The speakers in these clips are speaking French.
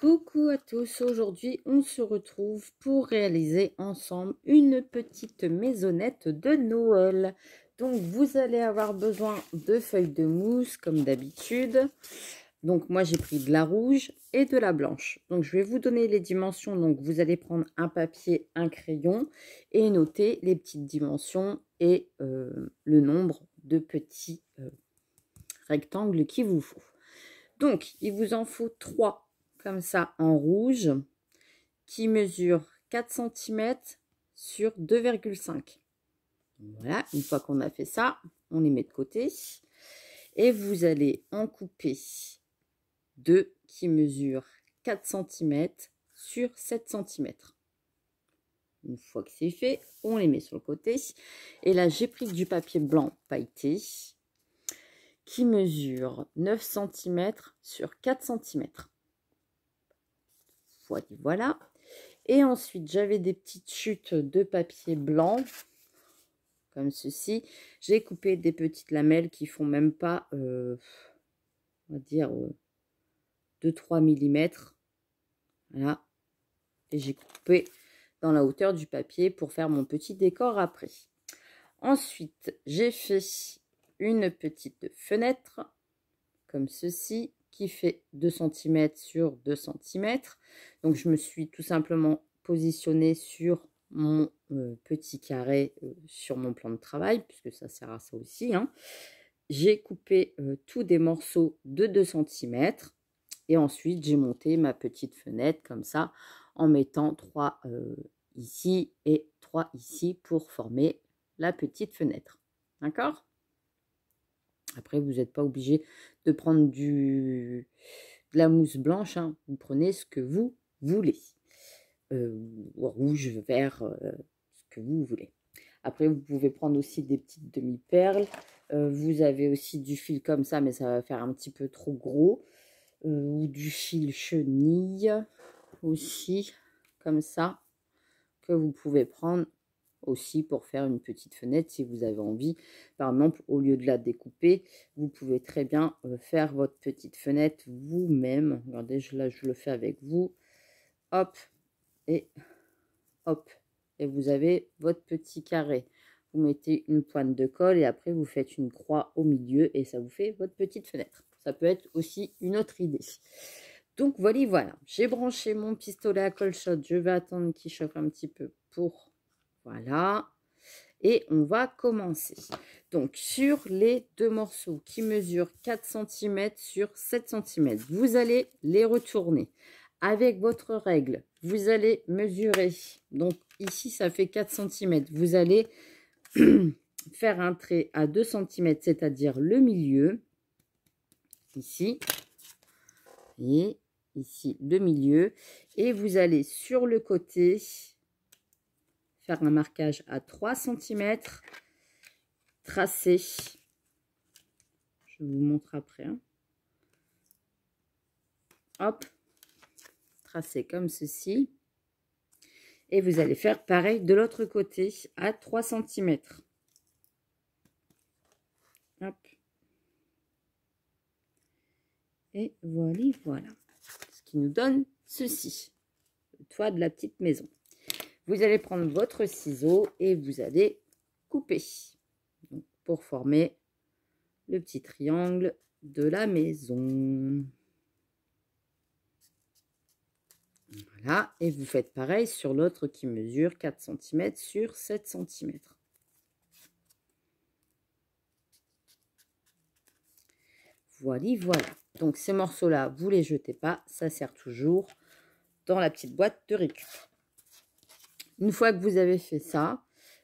Coucou à tous, aujourd'hui on se retrouve pour réaliser ensemble une petite maisonnette de Noël. Donc vous allez avoir besoin de feuilles de mousse comme d'habitude. Donc moi j'ai pris de la rouge et de la blanche. Donc je vais vous donner les dimensions. Donc vous allez prendre un papier, un crayon et noter les petites dimensions et le nombre de petits rectangles qu'il vous faut. Donc il vous en faut 3 comme ça en rouge qui mesure 4 cm sur 2,5. Voilà, une fois qu'on a fait ça, on les met de côté. Et vous allez en couper 2 qui mesurent 4 cm sur 7 cm. Une fois que c'est fait, on les met sur le côté. Et là, j'ai pris du papier blanc pailleté qui mesure 9 cm sur 4 cm. Voilà. Et ensuite, j'avais des petites chutes de papier blanc, comme ceci. J'ai coupé des petites lamelles qui font même pas, on va dire, 2-3 mm. Voilà. Et j'ai coupé dans la hauteur du papier pour faire mon petit décor après. Ensuite, j'ai fait une petite fenêtre, comme ceci, qui fait 2 cm sur 2 cm. Donc, je me suis tout simplement positionnée sur mon petit carré sur mon plan de travail, puisque ça sert à ça aussi. Hein. J'ai coupé tous des morceaux de 2 cm. Et ensuite, j'ai monté ma petite fenêtre comme ça, en mettant 3 ici et 3 ici pour former la petite fenêtre. D'accord ? Après, vous n'êtes pas obligé de prendre de la mousse blanche. Hein. Vous prenez ce que vous voulez. Rouge, vert, ce que vous voulez. Après, vous pouvez prendre aussi des petites demi-perles. Vous avez aussi du fil comme ça, mais ça va faire un petit peu trop gros. Ou du fil chenille aussi, comme ça, que vous pouvez prendre aussi pour faire une petite fenêtre si vous avez envie. Par exemple, au lieu de la découper, vous pouvez très bien faire votre petite fenêtre vous-même. Regardez, là je le fais avec vous. Hop et hop. Et vous avez votre petit carré. Vous mettez une pointe de colle et après vous faites une croix au milieu et ça vous fait votre petite fenêtre. Ça peut être aussi une autre idée. Donc voilà. J'ai branché mon pistolet à colle chaude. Je vais attendre qu'il chauffe un petit peu pour... Voilà. Et on va commencer. Donc, sur les 2 morceaux qui mesurent 4 cm sur 7 cm, vous allez les retourner. Avec votre règle, vous allez mesurer. Donc, ici, ça fait 4 cm. Vous allez faire un trait à 2 cm, c'est-à-dire le milieu. Ici. Et ici, le milieu. Et vous allez sur le côté faire un marquage à 3 cm. Tracer. Je vous montre après. Hein. Hop. Tracer comme ceci. Et vous allez faire pareil de l'autre côté à 3 cm. Hop. Et voilà. Ce qui nous donne ceci. Le toit de la petite maison. Vous allez prendre votre ciseau et vous allez couper. Donc, pour former le petit triangle de la maison. Voilà, et vous faites pareil sur l'autre qui mesure 4 cm sur 7 cm. Voilà. Donc ces morceaux-là, vous les jetez pas, ça sert toujours dans la petite boîte de récup. Une fois que vous avez fait ça,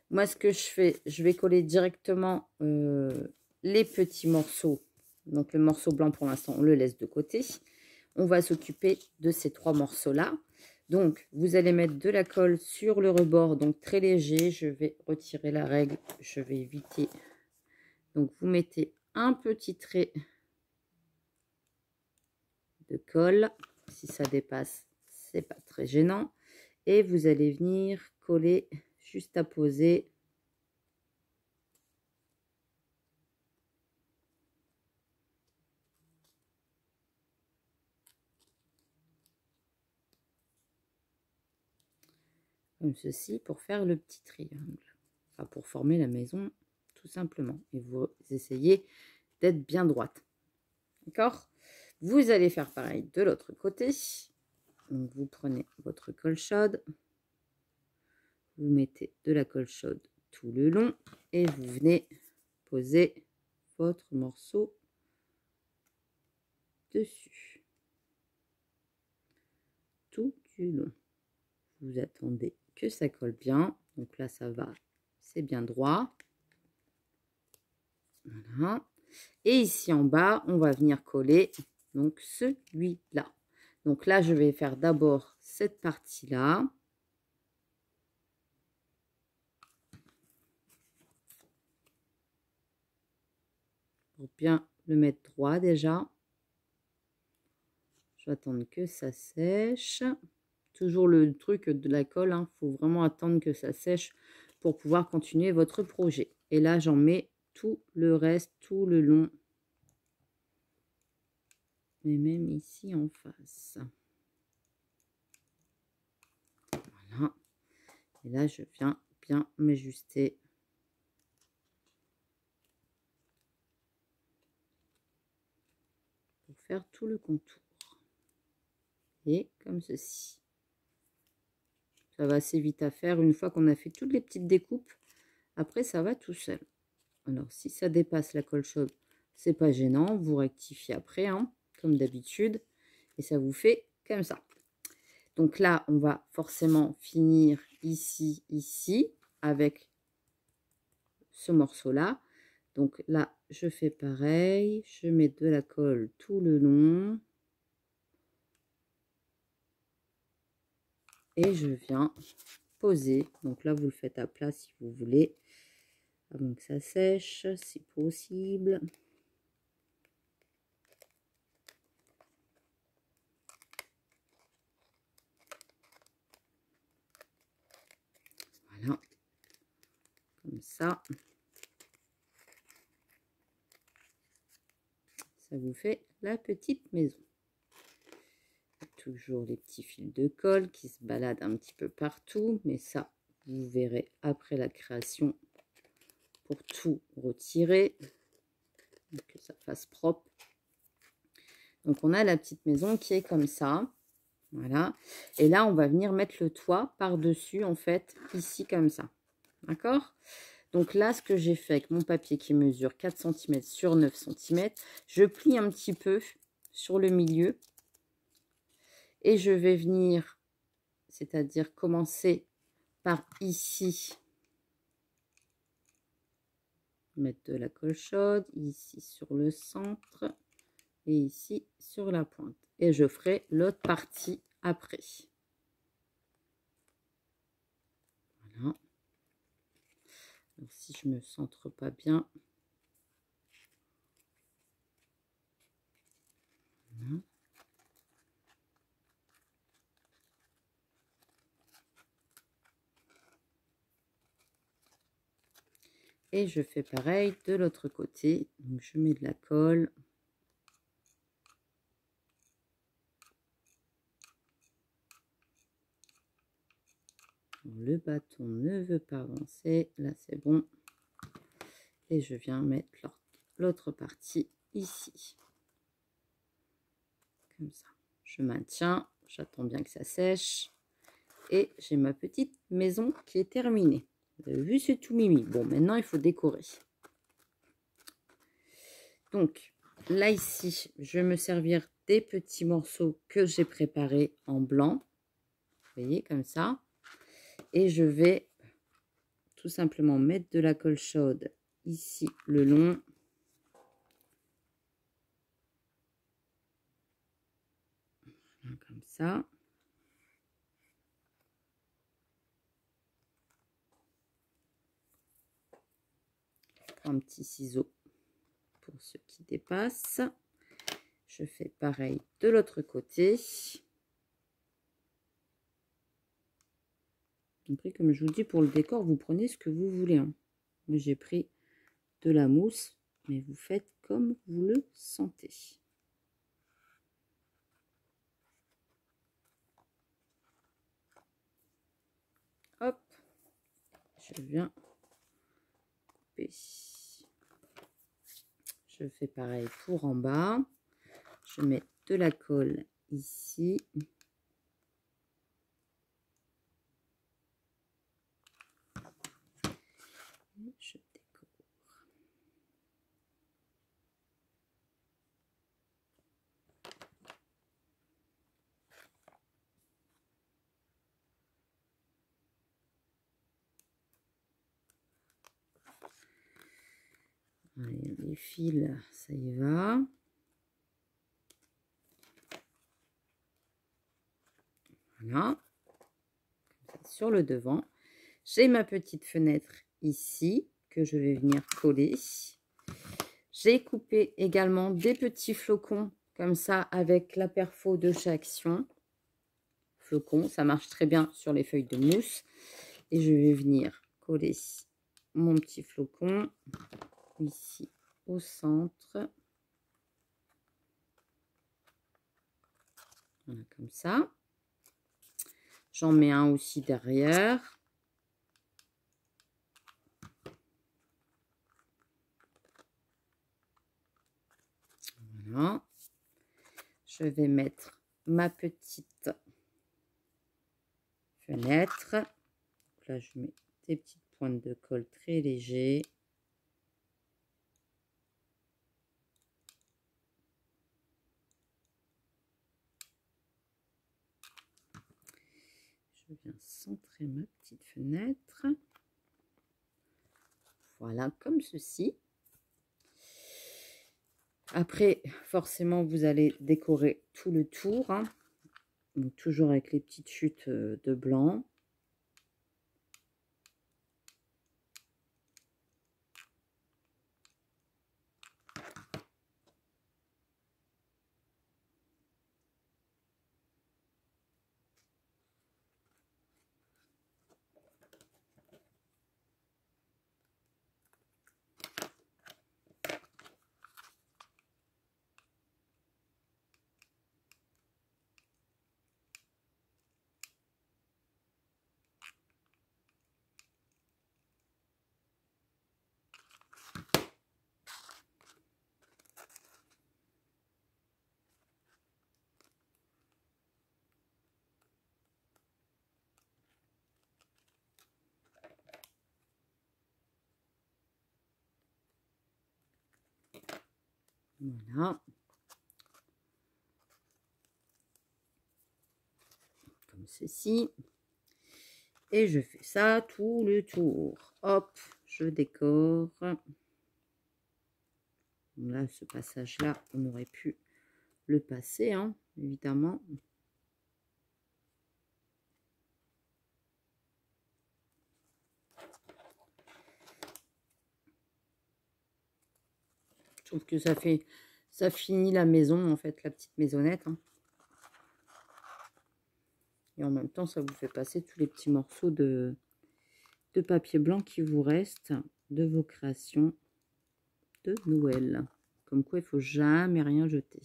moi ce que je fais, je vais coller directement les petits morceaux. Donc le morceau blanc pour l'instant, on le laisse de côté. On va s'occuper de ces 3 morceaux-là. Donc, vous allez mettre de la colle sur le rebord, donc très léger. Je vais retirer la règle, je vais éviter. Donc, vous mettez un petit trait de colle. Si ça dépasse, c'est pas très gênant. Et vous allez venir coller juste à poser. comme ceci pour faire le petit triangle. Enfin, pour former la maison, tout simplement. Et vous essayez d'être bien droite. D'accord? Vous allez faire pareil de l'autre côté. Donc, vous prenez votre colle chaude. Vous mettez de la colle chaude tout le long. Et vous venez poser votre morceau dessus. Tout du long. Vous attendez que ça colle bien. Donc là, ça va. C'est bien droit. Voilà. Et ici en bas, on va venir coller donc celui-là. Donc là, je vais faire d'abord cette partie-là. Pour bien le mettre droit déjà. Je vais attendre que ça sèche. Toujours le truc de la colle, hein. Faut vraiment attendre que ça sèche pour pouvoir continuer votre projet. Et là, j'en mets tout le reste, tout le long. Et même ici en face. Voilà. Et là, je viens bien m'ajuster. Pour faire tout le contour. Et comme ceci. Ça va assez vite à faire une fois qu'on a fait toutes les petites découpes. Après, ça va tout seul. Alors, si ça dépasse la colle chaude, c'est pas gênant. Vous rectifiez après, hein, comme d'habitude. Et ça vous fait comme ça. Donc là, on va forcément finir ici, ici, avec ce morceau-là. Donc là, je fais pareil. Je mets de la colle tout le long. Et je viens poser. Donc là, vous le faites à plat si vous voulez. Avant que ça sèche, si possible. Voilà. Comme ça. Ça vous fait la petite maison. Toujours les petits fils de colle qui se baladent un petit peu partout. Mais ça, vous verrez après la création pour tout retirer. Que ça fasse propre. Donc, on a la petite maison qui est comme ça. Voilà. Et là, on va venir mettre le toit par-dessus, en fait, ici comme ça. D'accord? Donc là, ce que j'ai fait avec mon papier qui mesure 4 cm sur 9 cm, je plie un petit peu sur le milieu. Et je vais venir, c'est-à-dire commencer par ici. Mettre de la colle chaude, ici sur le centre et ici sur la pointe. Et je ferai l'autre partie après. Voilà. Alors, si je me centre pas bien. Voilà. Et je fais pareil de l'autre côté. Donc, je mets de la colle. Le bâton ne veut pas avancer. Là, c'est bon. Et je viens mettre l'autre partie ici. Comme ça. Je maintiens. J'attends bien que ça sèche. Et j'ai ma petite maison qui est terminée. Vous avez vu, c'est tout mimi. Bon, maintenant, il faut décorer. Donc, là, ici, je vais me servir des petits morceaux que j'ai préparés en blanc. Vous voyez, comme ça. Et je vais tout simplement mettre de la colle chaude ici le long. Comme ça. Un petit ciseau pour ceux qui dépassent. Je fais pareil de l'autre côté. Après, comme je vous dis, pour le décor, vous prenez ce que vous voulez. Hein. J'ai pris de la mousse, mais vous faites comme vous le sentez. je viens couper. Je fais pareil pour en bas. Je mets de la colle ici. Je décore. Allez, les fils, ça y va. Voilà. Sur le devant, j'ai ma petite fenêtre ici que je vais venir coller. J'ai coupé également des petits flocons comme ça avec la perfo de chez Action. Flocons, ça marche très bien sur les feuilles de mousse. Et je vais venir coller mon petit flocon ici au centre. Voilà, comme ça. J'en mets un aussi derrière. Voilà. Je vais mettre ma petite fenêtre. Donc là, je mets des petites pointes de colle très légères. Je viens centrer ma petite fenêtre. Voilà, comme ceci. Après, forcément, vous allez décorer tout le tour. Hein. Donc, toujours avec les petites chutes de blanc. Voilà. Comme ceci. Et je fais ça tout le tour. Hop, je décore. Là, ce passage-là, on aurait pu le passer, hein, évidemment. Je trouve que ça finit la maison, en fait, la petite maisonnette. Hein. Et en même temps, ça vous fait passer tous les petits morceaux de papier blanc qui vous restent de vos créations de Noël. Comme quoi, il ne faut jamais rien jeter.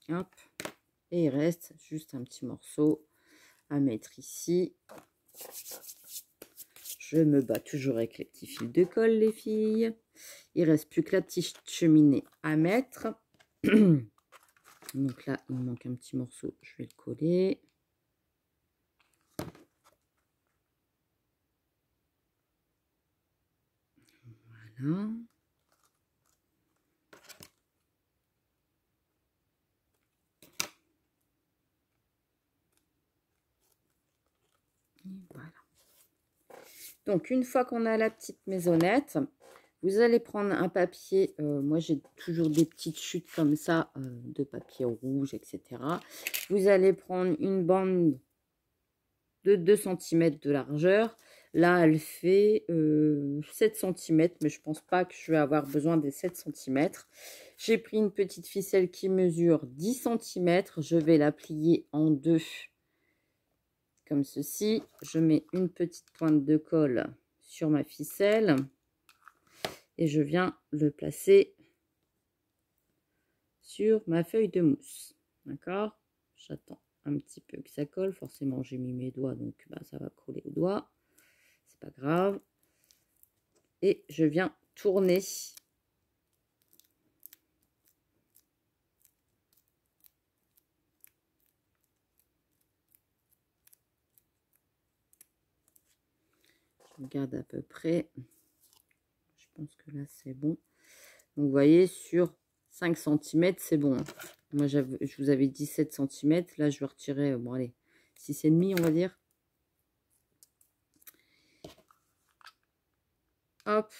Hop. Et il reste juste un petit morceau à mettre ici. Je me bats toujours avec les petits fils de colle, les filles. Il ne reste plus que la petite cheminée à mettre. Donc là, il me manque un petit morceau. Je vais le coller. Voilà. Et voilà. Donc, une fois qu'on a la petite maisonnette, vous allez prendre un papier. Moi, j'ai toujours des petites chutes comme ça de papier rouge, etc. Vous allez prendre une bande de 2 cm de largeur. Là, elle fait 7 cm, mais je pense pas que je vais avoir besoin des 7 cm. J'ai pris une petite ficelle qui mesure 10 cm. Je vais la plier en deux. Comme ceci, je mets une petite pointe de colle sur ma ficelle. Et je viens le placer sur ma feuille de mousse. D'accord? J'attends un petit peu que ça colle. Forcément, j'ai mis mes doigts, donc bah, ça va coller aux doigts. C'est pas grave. Et je viens tourner. Je regarde à peu près. Je pense que là, c'est bon. Donc, vous voyez, sur 5 cm, c'est bon. Moi, je vous avais dit 7 cm. Là, je vais retirer, bon, allez, 6,5, on va dire. Hop.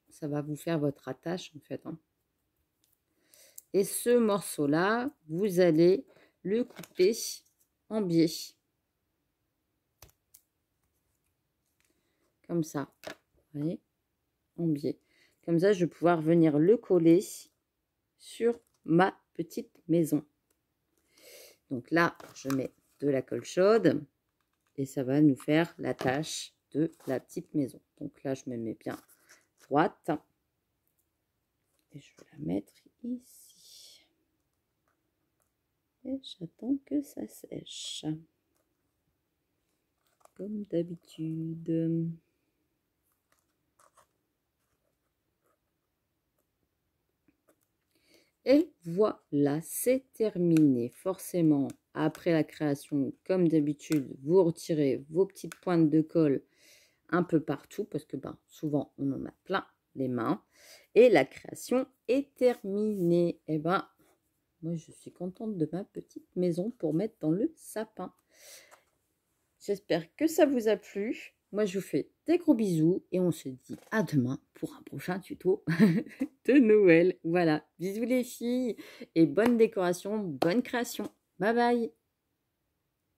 Ça va vous faire votre attache, en fait. Hein. Et ce morceau-là, vous allez le couper en biais. Comme ça. Vous voyez? En biais. Comme ça, je vais pouvoir venir le coller sur ma petite maison. Donc là, je mets de la colle chaude et ça va nous faire la tâche de la petite maison. Donc là, je me mets bien droite et je vais la mettre ici. Et j'attends que ça sèche. Comme d'habitude. Et voilà, c'est terminé. Forcément, après la création, comme d'habitude, vous retirez vos petites pointes de colle un peu partout parce que ben, souvent, on en a plein les mains. Et la création est terminée. Et ben, moi, je suis contente de ma petite maison pour mettre dans le sapin. J'espère que ça vous a plu. Moi, je vous fais des gros bisous et on se dit à demain pour un prochain tuto de Noël. Voilà, bisous les filles et bonne décoration, bonne création. Bye bye.